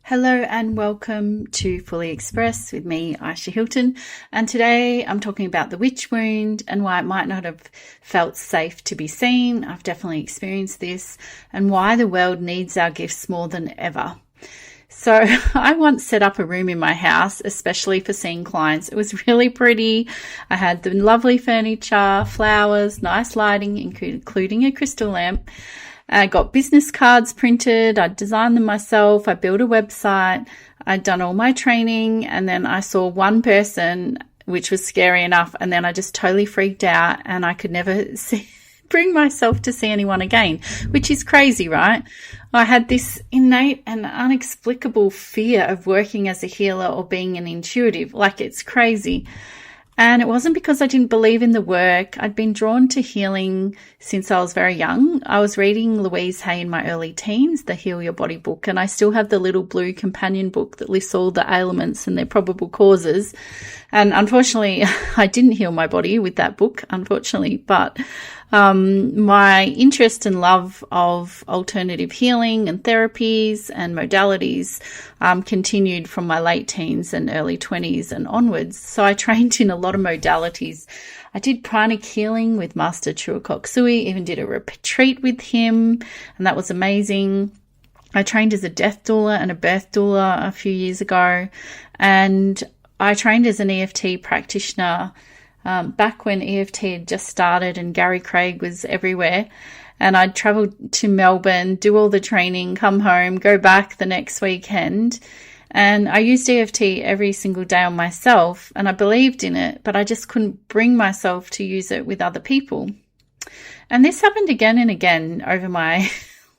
Hello and welcome to Fully Express with me, Aisha Hilton. And today I'm talking about the witch wound and why it might not have felt safe to be seen. I've definitely experienced this, and why the world needs our gifts more than ever. So I once set up a room in my house, especially for seeing clients. It was really pretty. I had the lovely furniture, flowers, nice lighting, including a crystal lamp. I got business cards printed. I designed them myself. I built a website. I'd done all my training. And then I saw one person, which was scary enough. And then I just totally freaked out and I could never bring myself to see anyone again, which is crazy, right? I had this innate and inexplicable fear of working as a healer or being an intuitive. Like, it's crazy. And it wasn't because I didn't believe in the work. I'd been drawn to healing since I was very young. I was reading Louise Hay in my early teens, the Heal Your Body book, and I still have the little blue companion book that lists all the ailments and their probable causes. And unfortunately, I didn't heal my body with that book, unfortunately, but my interest and love of alternative healing and therapies and modalities continued from my late teens and early 20s and onwards. So I trained in a lot of modalities. I did Pranic healing with Master Chuakok Sui, even did a retreat with him, and that was amazing. I trained as a death doula and a birth doula a few years ago, and I trained as an EFT practitioner back when EFT had just started and Gary Craig was everywhere. And I'd travel to Melbourne, do all the training, come home, go back the next weekend. And I used EFT every single day on myself, and I believed in it, but I just couldn't bring myself to use it with other people. And this happened again and again over my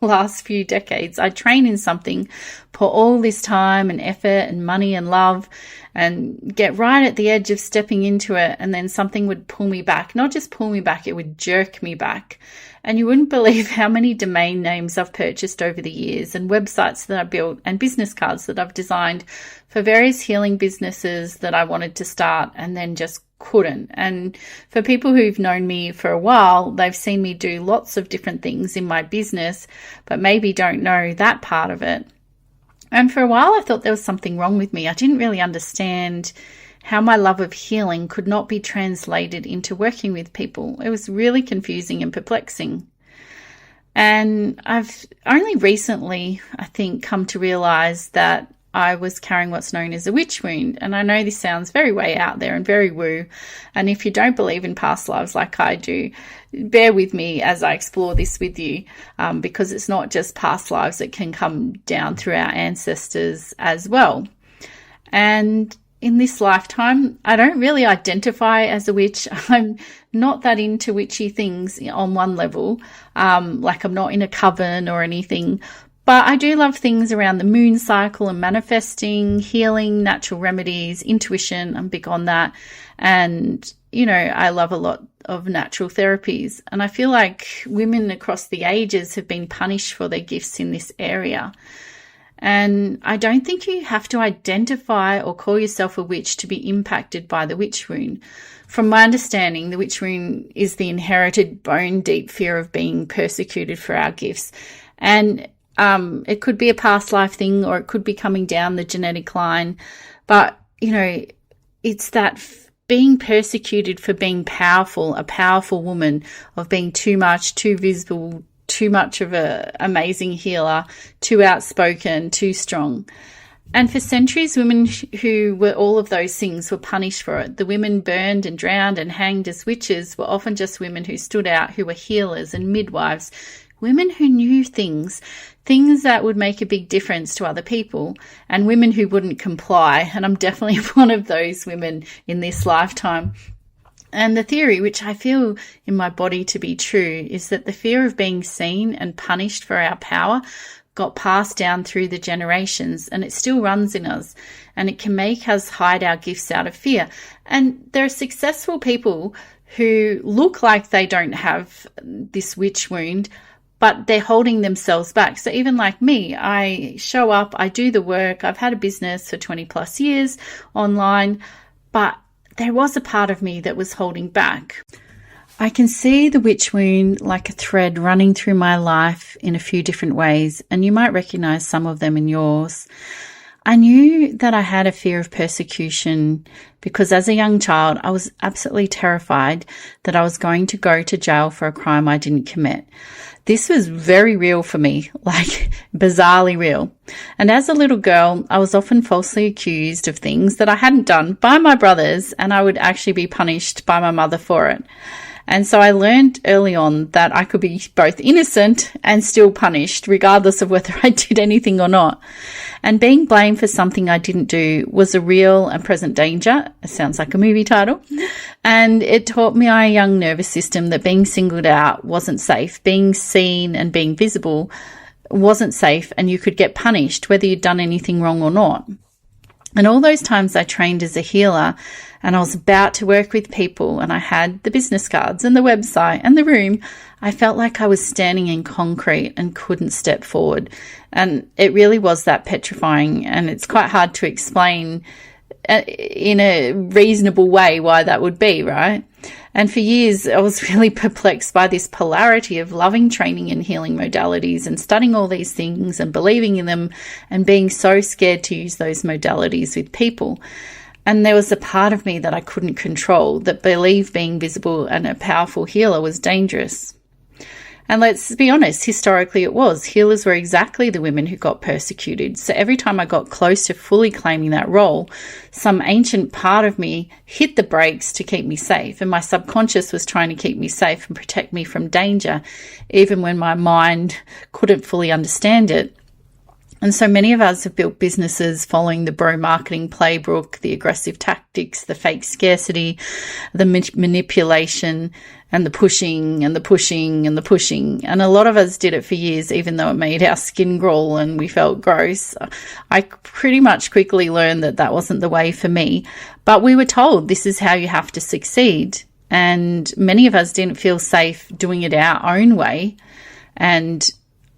last few decades. I train in something, put all this time and effort and money and love, and get right at the edge of stepping into it, and then something would pull me back. Not just pull me back, it would jerk me back. And you wouldn't believe how many domain names I've purchased over the years, and websites that I built, and business cards that I've designed for various healing businesses that I wanted to start and then just couldn't. And for people who've known me for a while, they've seen me do lots of different things in my business, but maybe don't know that part of it. And for a while, I thought there was something wrong with me. I didn't really understand how my love of healing could not be translated into working with people. It was really confusing and perplexing. And I've only recently, I think, come to realize that I was carrying what's known as a witch wound. And I know this sounds very way out there and very woo. And if you don't believe in past lives like I do, bear with me as I explore this with you, because it's not just past lives that can come down through our ancestors as well. And in this lifetime, I don't really identify as a witch. I'm not that into witchy things on one level, like I'm not in a coven or anything. But I do love things around the moon cycle and manifesting, healing, natural remedies, intuition. I'm big on that. And, you know, I love a lot of natural therapies. And I feel like women across the ages have been punished for their gifts in this area. And I don't think you have to identify or call yourself a witch to be impacted by the witch wound. From my understanding, the witch wound is the inherited bone-deep fear of being persecuted for our gifts. And it could be a past life thing, or it could be coming down the genetic line. But, you know, it's that being persecuted for being powerful, a powerful woman, of being too much, too visible, too much of an amazing healer, too outspoken, too strong. And for centuries, women who were all of those things were punished for it. The women burned and drowned and hanged as witches were often just women who stood out, who were healers and midwives, women who knew things that would make a big difference to other people, and women who wouldn't comply. And I'm definitely one of those women in this lifetime. And the theory, which I feel in my body to be true, is that the fear of being seen and punished for our power got passed down through the generations, and it still runs in us, and it can make us hide our gifts out of fear. And there are successful people who look like they don't have this witch wound, but they're holding themselves back. So even like me, I show up, I do the work, I've had a business for 20 plus years online, but there was a part of me that was holding back. I can see the witch wound like a thread running through my life in a few different ways, and you might recognize some of them in yours. I knew that I had a fear of persecution because as a young child, I was absolutely terrified that I was going to go to jail for a crime I didn't commit. This was very real for me, like bizarrely real. And as a little girl, I was often falsely accused of things that I hadn't done by my brothers, and I would actually be punished by my mother for it. And so I learned early on that I could be both innocent and still punished, regardless of whether I did anything or not. And being blamed for something I didn't do was a real and present danger. It sounds like a movie title. And it taught my young nervous system that being singled out wasn't safe. Being seen and being visible wasn't safe, and you could get punished whether you'd done anything wrong or not. And all those times I trained as a healer and I was about to work with people and I had the business cards and the website and the room, I felt like I was standing in concrete and couldn't step forward. And it really was that petrifying, and it's quite hard to explain in a reasonable way why that would be, right? And for years, I was really perplexed by this polarity of loving training and healing modalities and studying all these things and believing in them and being so scared to use those modalities with people. And there was a part of me that I couldn't control that believed being visible and a powerful healer was dangerous. And let's be honest, historically it was. Healers were exactly the women who got persecuted. So every time I got close to fully claiming that role, some ancient part of me hit the brakes to keep me safe. And my subconscious was trying to keep me safe and protect me from danger, even when my mind couldn't fully understand it. And so many of us have built businesses following the bro marketing playbook, the aggressive tactics, the fake scarcity, the manipulation, and the pushing and the pushing and the pushing. And a lot of us did it for years, even though it made our skin crawl and we felt gross. I pretty much quickly learned that that wasn't the way for me. But we were told this is how you have to succeed. And many of us didn't feel safe doing it our own way and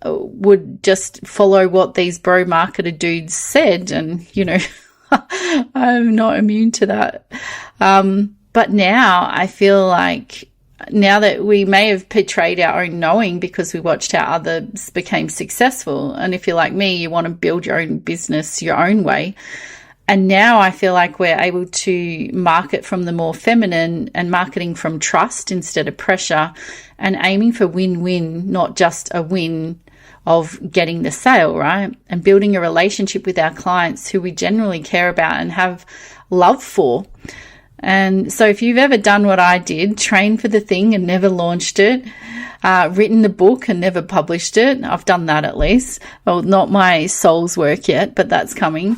would just follow what these bro marketer dudes said. And, you know, I'm not immune to that. But now I feel like now that we may have betrayed our own knowing because we watched how others became successful. And if you're like me, you want to build your own business your own way. And now I feel like we're able to market from the more feminine and marketing from trust instead of pressure and aiming for win-win, not just a win of getting the sale, right? And building a relationship with our clients who we generally care about and have love for. And so if you've ever done what I did, trained for the thing and never launched it, written the book and never published it, I've done that at least. Well, not my soul's work yet, but that's coming.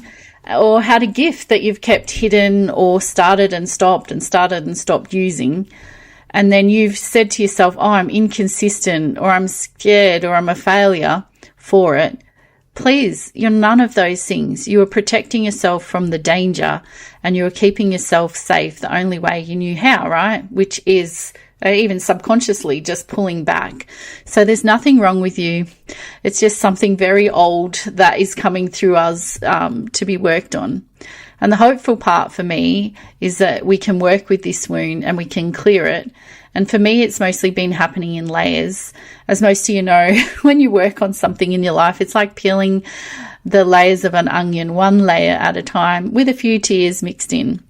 Or had a gift that you've kept hidden or started and stopped using. And then you've said to yourself, oh, I'm inconsistent or I'm scared or I'm a failure for it. Please, you're none of those things. You are protecting yourself from the danger and you are keeping yourself safe the only way you knew how, right? Which is even subconsciously just pulling back. So there's nothing wrong with you. It's just something very old that is coming through us to be worked on. And the hopeful part for me is that we can work with this wound and we can clear it. And for me, it's mostly been happening in layers. As most of you know, when you work on something in your life, it's like peeling the layers of an onion, one layer at a time, with a few tears mixed in.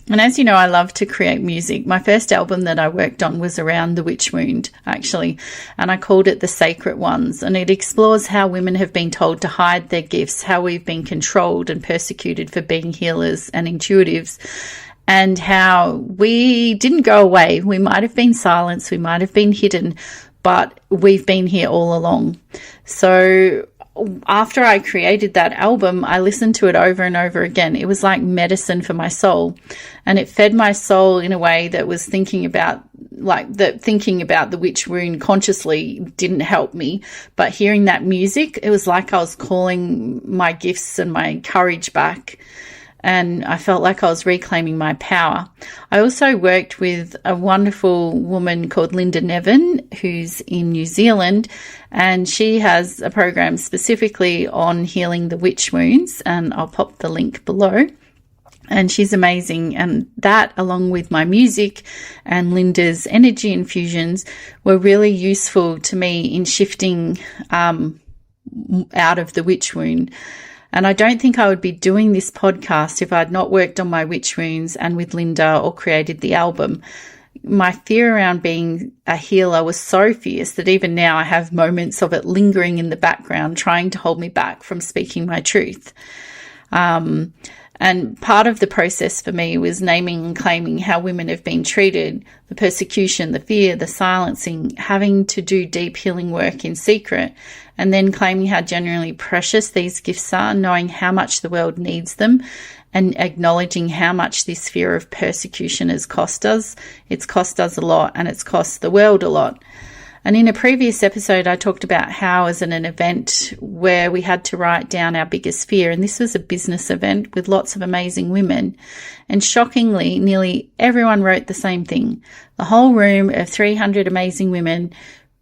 And as you know, I love to create music. My first album that I worked on was around the witch wound, actually, and I called it The Sacred Ones. And it explores how women have been told to hide their gifts, how we've been controlled and persecuted for being healers and intuitives, and how we didn't go away. We might have been silenced, we might have been hidden, but we've been here all along. So after I created that album, I listened to it over and over again. It was like medicine for my soul, and it fed my soul in a way that was thinking about the witch wound consciously didn't help me. But hearing that music, it was like I was calling my gifts and my courage back. And I felt like I was reclaiming my power. I also worked with a wonderful woman called Linda Nevin, who's in New Zealand, and she has a program specifically on healing the witch wounds, and I'll pop the link below. And she's amazing. And that, along with my music and Linda's energy infusions, were really useful to me in shifting out of the witch wound. And I don't think I would be doing this podcast if I'd not worked on my witch wounds and with Linda or created the album. My fear around being a healer was so fierce that even now I have moments of it lingering in the background, trying to hold me back from speaking my truth. And part of the process for me was naming and claiming how women have been treated, the persecution, the fear, the silencing, having to do deep healing work in secret, and then claiming how genuinely precious these gifts are, knowing how much the world needs them, and acknowledging how much this fear of persecution has cost us. It's cost us a lot, and it's cost the world a lot. And in a previous episode, I talked about how I was in an event where we had to write down our biggest fear. And this was a business event with lots of amazing women. And shockingly, nearly everyone wrote the same thing. The whole room of 300 amazing women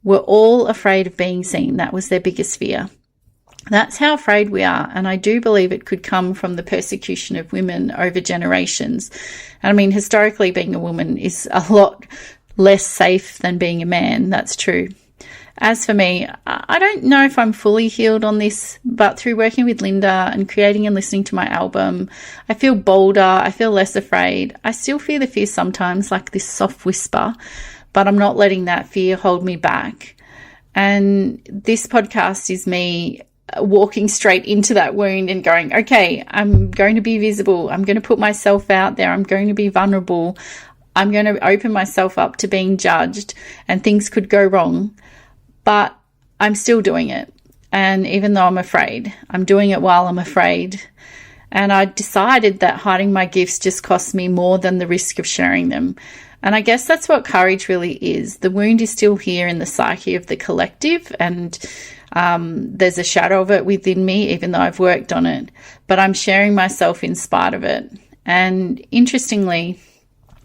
were all afraid of being seen. That was their biggest fear. That's how afraid we are. And I do believe it could come from the persecution of women over generations. And I mean, historically, being a woman is a lot less safe than being a man. That's true. As for me, I don't know if I'm fully healed on this, but through working with Linda and creating and listening to my album, I feel bolder. I feel less afraid. I still feel the fear sometimes, like this soft whisper, but I'm not letting that fear hold me back. And this podcast is me walking straight into that wound and going, okay, I'm going to be visible. I'm going to put myself out there. I'm going to be vulnerable. I'm going to open myself up to being judged, and things could go wrong, but I'm still doing it. And even though I'm afraid, I'm doing it while I'm afraid. And I decided that hiding my gifts just costs me more than the risk of sharing them. And I guess that's what courage really is. The wound is still here in the psyche of the collective, and there's a shadow of it within me, even though I've worked on it. But I'm sharing myself in spite of it. And interestingly,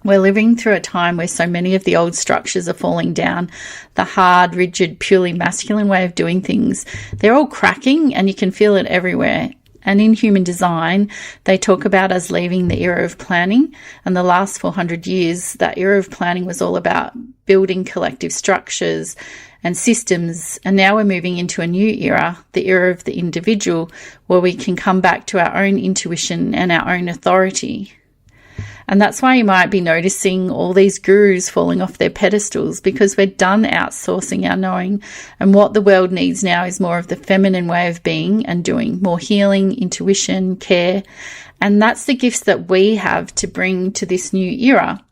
we're living through a time where so many of the old structures are falling down. The hard, rigid, purely masculine way of doing things, they're all cracking, and you can feel it everywhere. And in human design, they talk about us leaving the era of planning. And the last 400 years, that era of planning was all about building collective structures and systems. And now we're moving into a new era, the era of the individual, where we can come back to our own intuition and our own authority. And that's why you might be noticing all these gurus falling off their pedestals, because we're done outsourcing our knowing. And what the world needs now is more of the feminine way of being and doing, more healing, intuition, care. And that's the gifts that we have to bring to this new era.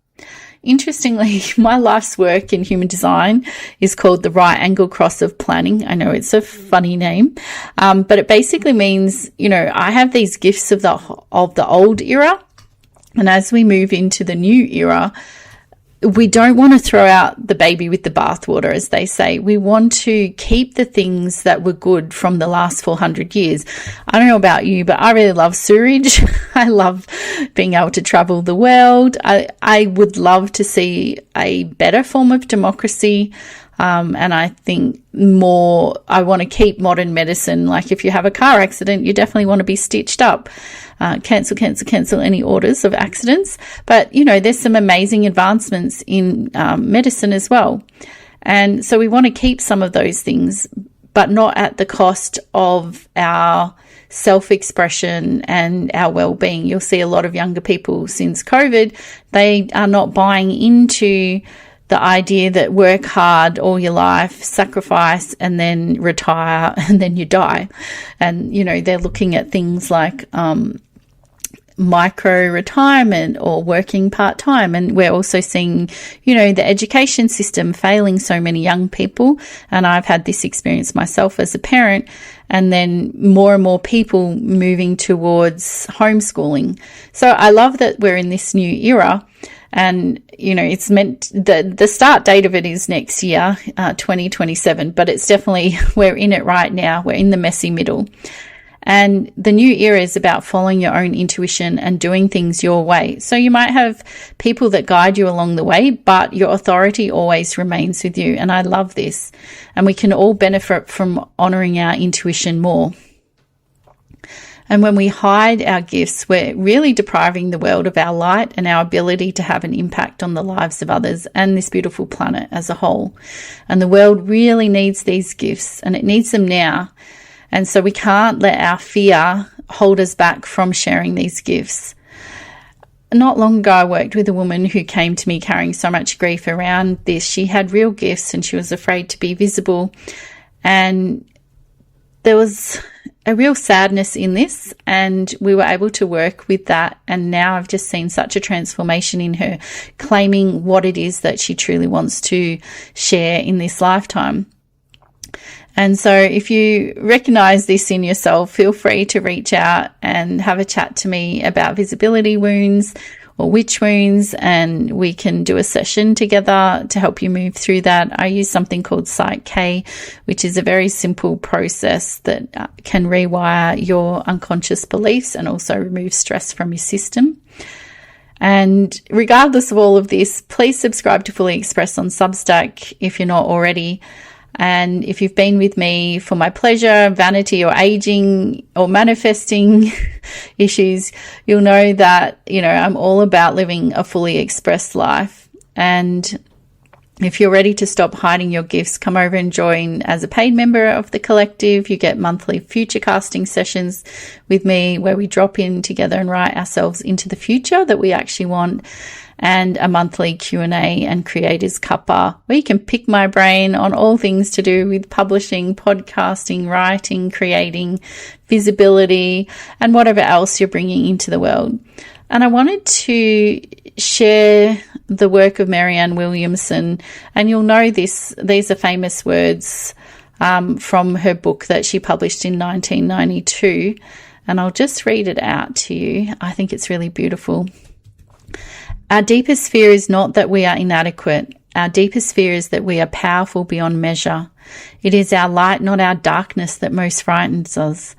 Interestingly, my life's work in human design is called the right angle cross of planning. I know it's a funny name, but it basically means, I have these gifts of the old era. And as we move into the new era, we don't want to throw out the baby with the bathwater, as they say. We want to keep the things that were good from the last 400 years. I don't know about you, but I really love sewerage. I love being able to travel the world. I would love to see a better form of democracy. And I think I want to keep modern medicine. Like if you have a car accident, you definitely want to be stitched up. Cancel any orders of accidents. But, there's some amazing advancements in medicine as well. And so we want to keep some of those things, but not at the cost of our self-expression and our well-being. You'll see a lot of younger people since COVID, they are not buying into the idea that work hard all your life, sacrifice, and then retire, and then you die. And, they're looking at things like micro retirement or working part-time. And we're also seeing, the education system failing so many young people. And I've had this experience myself as a parent. And then more and more people moving towards homeschooling. So I love that we're in this new era. And, it's meant the start date of it is next year, 2027, but it's definitely, we're in it right now. We're in the messy middle. And the new era is about following your own intuition and doing things your way. So you might have people that guide you along the way, but your authority always remains with you. And I love this. And we can all benefit from honoring our intuition more. And when we hide our gifts, we're really depriving the world of our light and our ability to have an impact on the lives of others and this beautiful planet as a whole. And the world really needs these gifts, and it needs them now. And so we can't let our fear hold us back from sharing these gifts. Not long ago, I worked with a woman who came to me carrying so much grief around this. She had real gifts and she was afraid to be visible. And there was a real sadness in this, and we were able to work with that. And now I've just seen such a transformation in her, claiming what it is that she truly wants to share in this lifetime. And so if you recognize this in yourself, feel free to reach out and have a chat to me about visibility wounds or witch wounds, and we can do a session together to help you move through that. I use something called Psych K, which is a very simple process that can rewire your unconscious beliefs and also remove stress from your system. And regardless of all of this, please subscribe to Fully Express on Substack if you're not already. And if you've been with me for my pleasure, vanity, or aging or manifesting issues, you'll know that, I'm all about living a fully expressed life. And if you're ready to stop hiding your gifts, come over and join as a paid member of the collective. You get monthly future casting sessions with me where we drop in together and write ourselves into the future that we actually want, and a monthly Q&A and creators cuppa where you can pick my brain on all things to do with publishing, podcasting, writing, creating, visibility, and whatever else you're bringing into the world. And I wanted to share the work of Marianne Williamson, and you'll know these are famous words from her book that she published in 1992, and I'll just read it out to you. I think it's really beautiful. Our deepest fear is not that we are inadequate. Our deepest fear is that we are powerful beyond measure. It is our light, not our darkness, that most frightens us.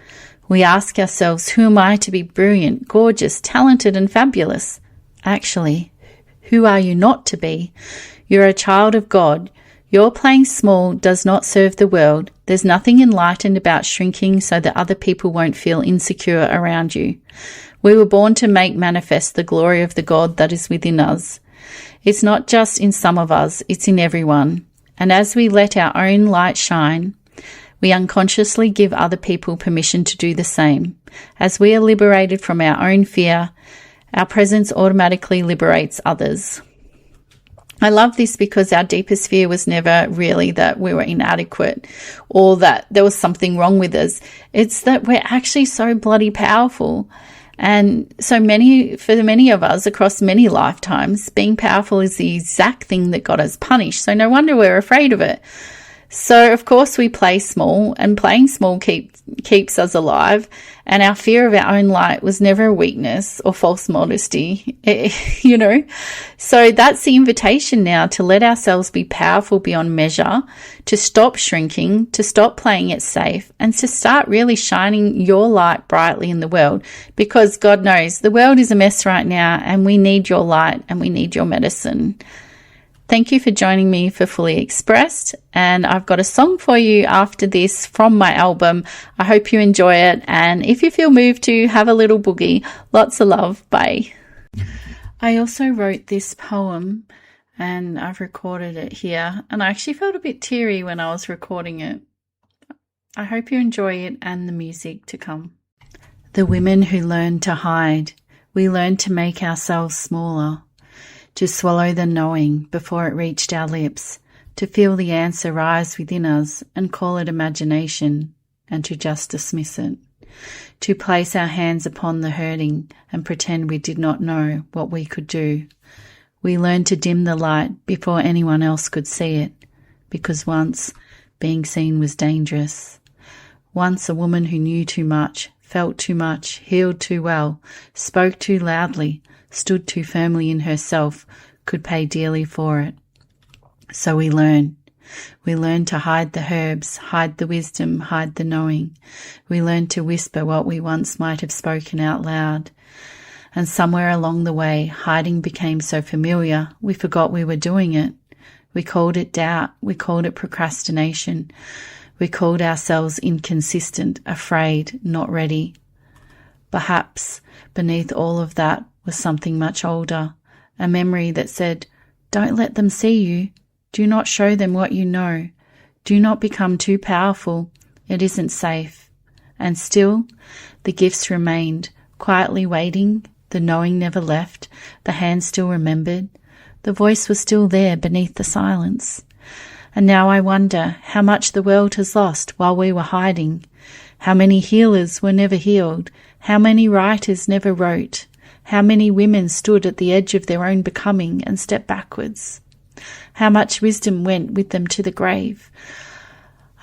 We ask ourselves, who am I to be brilliant, gorgeous, talented, and fabulous? Actually, who are you not to be? You're a child of God. Your playing small does not serve the world. There's nothing enlightened about shrinking so that other people won't feel insecure around you. We were born to make manifest the glory of the God that is within us. It's not just in some of us, it's in everyone. And as we let our own light shine, we unconsciously give other people permission to do the same. As we are liberated from our own fear, our presence automatically liberates others. I love this because our deepest fear was never really that we were inadequate or that there was something wrong with us. It's that we're actually so bloody powerful. And for many of us across many lifetimes, being powerful is the exact thing that got us punished. So no wonder we're afraid of it. So, of course, we play small, and playing small keeps us alive. And our fear of our own light was never a weakness or false modesty, So that's the invitation now, to let ourselves be powerful beyond measure, to stop shrinking, to stop playing it safe, and to start really shining your light brightly in the world. Because God knows the world is a mess right now, and we need your light and we need your medicine. Thank you for joining me for Fully Expressed, and I've got a song for you after this from my album. I hope you enjoy it, and if you feel moved to, have a little boogie. Lots of love. Bye. I also wrote this poem, and I've recorded it here, and I actually felt a bit teary when I was recording it. I hope you enjoy it and the music to come. The women who learn to hide, we learn to make ourselves smaller, to swallow the knowing before it reached our lips, to feel the answer rise within us and call it imagination, and to just dismiss it, to place our hands upon the hurting and pretend we did not know what we could do. We learned to dim the light before anyone else could see it, because once being seen was dangerous. Once a woman who knew too much, felt too much, healed too well, spoke too loudly, stood too firmly in herself, could pay dearly for it. So we learn. We learn to hide the herbs, hide the wisdom, hide the knowing. We learn to whisper what we once might have spoken out loud. And somewhere along the way, hiding became so familiar, we forgot we were doing it. We called it doubt. We called it procrastination. We called ourselves inconsistent, afraid, not ready. Perhaps beneath all of that was something much older, a memory that said, don't let them see you. Do not show them what you know. Do not become too powerful. It isn't safe. And still, the gifts remained, quietly waiting. The knowing never left, the hand still remembered. The voice was still there beneath the silence. And now I wonder how much the world has lost while we were hiding. How many healers were never healed, how many writers never wrote, how many women stood at the edge of their own becoming and stepped backwards. How much wisdom went with them to the grave.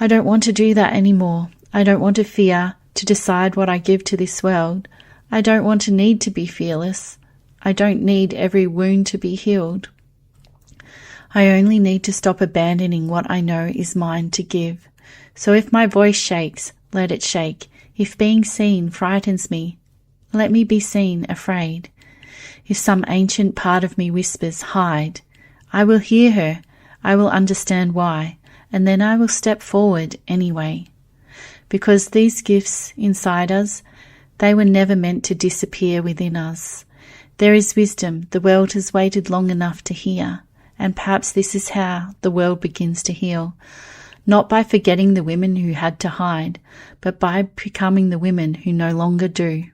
I don't want to do that anymore. I don't want to fear to decide what I give to this world. I don't want to need to be fearless. I don't need every wound to be healed. I only need to stop abandoning what I know is mine to give. So if my voice shakes, let it shake. If being seen frightens me, let me be seen afraid. If some ancient part of me whispers, hide, I will hear her, I will understand why, and then I will step forward anyway. Because these gifts inside us, they were never meant to disappear within us. There is wisdom the world has waited long enough to hear, and perhaps this is how the world begins to heal. Not by forgetting the women who had to hide, but by becoming the women who no longer do.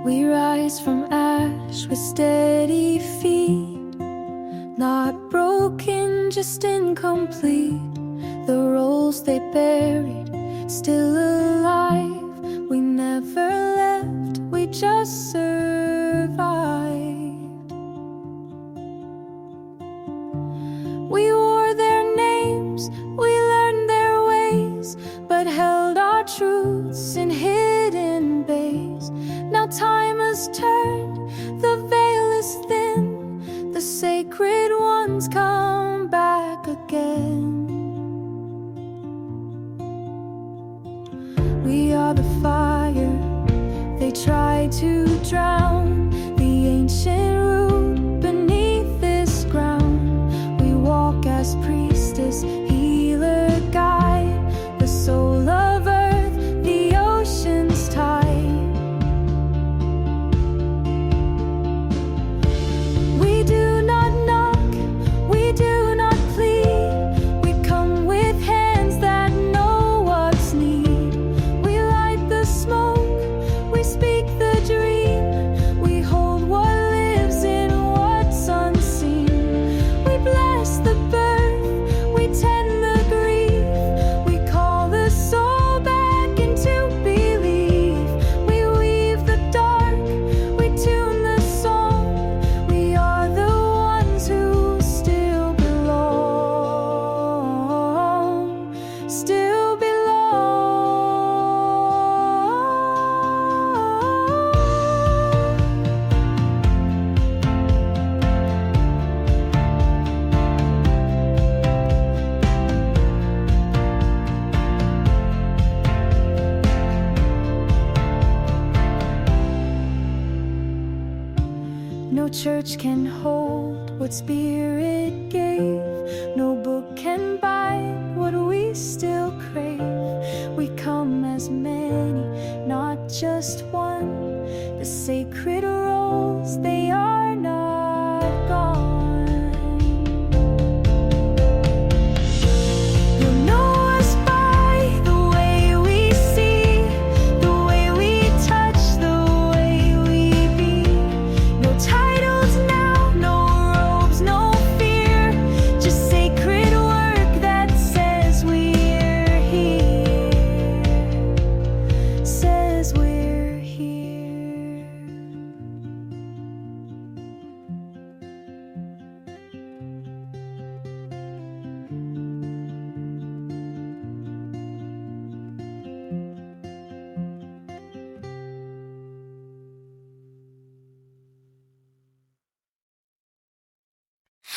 We rise from ash with steady feet, not broken, just incomplete. The roles they buried, still alive. We never left, we just survived. We wore their names, we learned their ways, but held our truths in hidden bays. Now time has turned, the veil is thin, the sacred ones come back again. We are the fire they try to drown, the ancient root beneath this ground. We walk as priestess, healer, guide, the soul of earth, the ocean's tide. We do not knock, we do not plead, we come with hands that know what's need. We light the smoke, we speak the dream, we hold what lives in what's unseen. We bless the birth, we tend the grief, we call the soul back into belief. We weave the dark, we tune the song, we are the ones who still belong, still belong. No church can hold what spirit gave, no book can bind what we still crave. We come as many, not just one, the sacred roles, they are not gone. You'll know us by the way we see, the way we touch, the way we be. No titles now, no robes, no fear, just sacred work that says we're here, says we're here.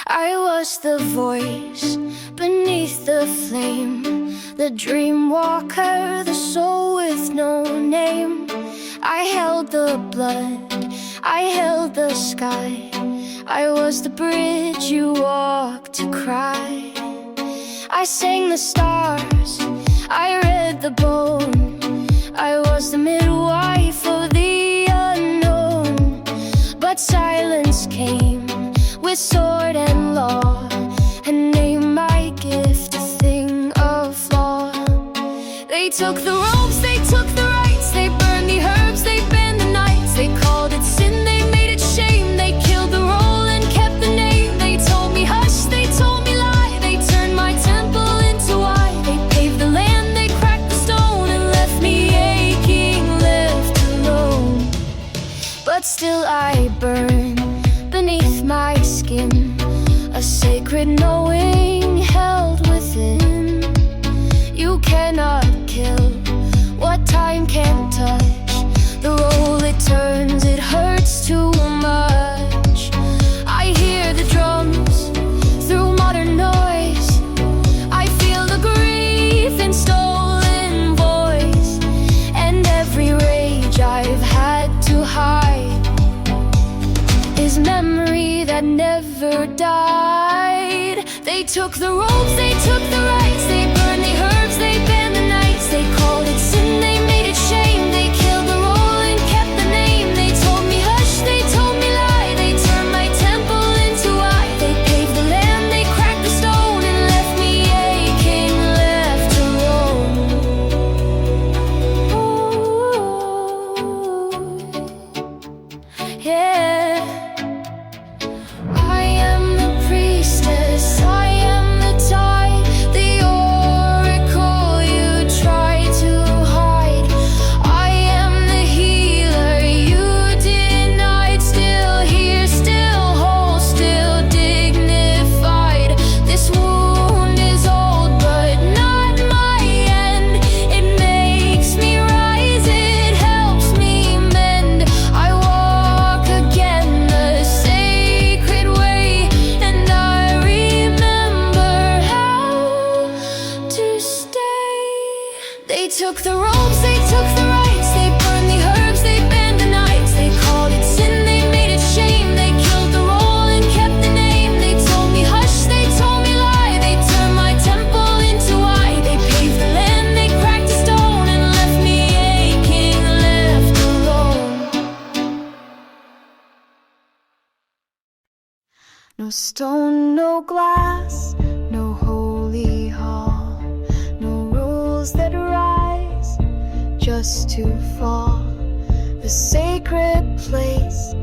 I was the voice beneath the flame, the dream walker, the soul with no name. I held the blood, I held the sky, I was the bridge you walked to cry. I sang the stars, I read the bone, I was the midwife of the unknown. But silence came with sword and law, and named my gift a thing of flaw. They took the ropes, they took the rights, they burned the herbs, they banned the nights. They called it sin, they made it shame, they killed the role and kept the name. They told me hush, they told me lie, they turned my temple into wine. They paved the land, they cracked the stone, and left me aching, left alone. But still I burn beneath my skin, a sacred knowing held within. You cannot kill what time can't touch. The roll it turns, it hurts too much. I hear the drums through modern noise, I feel the grief in stolen voice, and every rage I've had to hide is memory that never died. They took the ropes, they took the rights, they burned the herbs, they banned the nights. They called it sin, they made it shame, they killed the role and kept the name. They told me hush, they told me lie, they turned my temple into wine. They paved the land, they cracked the stone, and left me aching, left alone. Ooh, yeah. I am the priestess, I am the tide, the oracle you try to hide. I am the healer you denied, still here, still whole, still dignified. This wound is old, but not my end. It makes me rise, it helps me mend. I walk again the sacred way, and I remember how to stay. They took the ropes, they took the rights, they burned the herbs, they banned the nights. They called it sin, they made it shame, they killed the role and kept the name. They told me hush, they told me lie, they turned my temple into wine. They paved the land, they cracked the stone, and left me aching, left alone. No stone, no glass, no holy hall, no rules that rise just to fall. The sacred place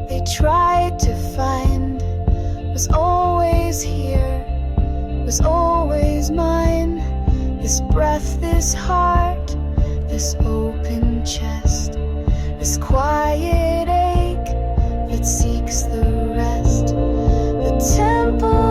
they tried to find was always here, was always mine. This breath, this heart, this open chest, this quiet ache that seeks the rest. The temple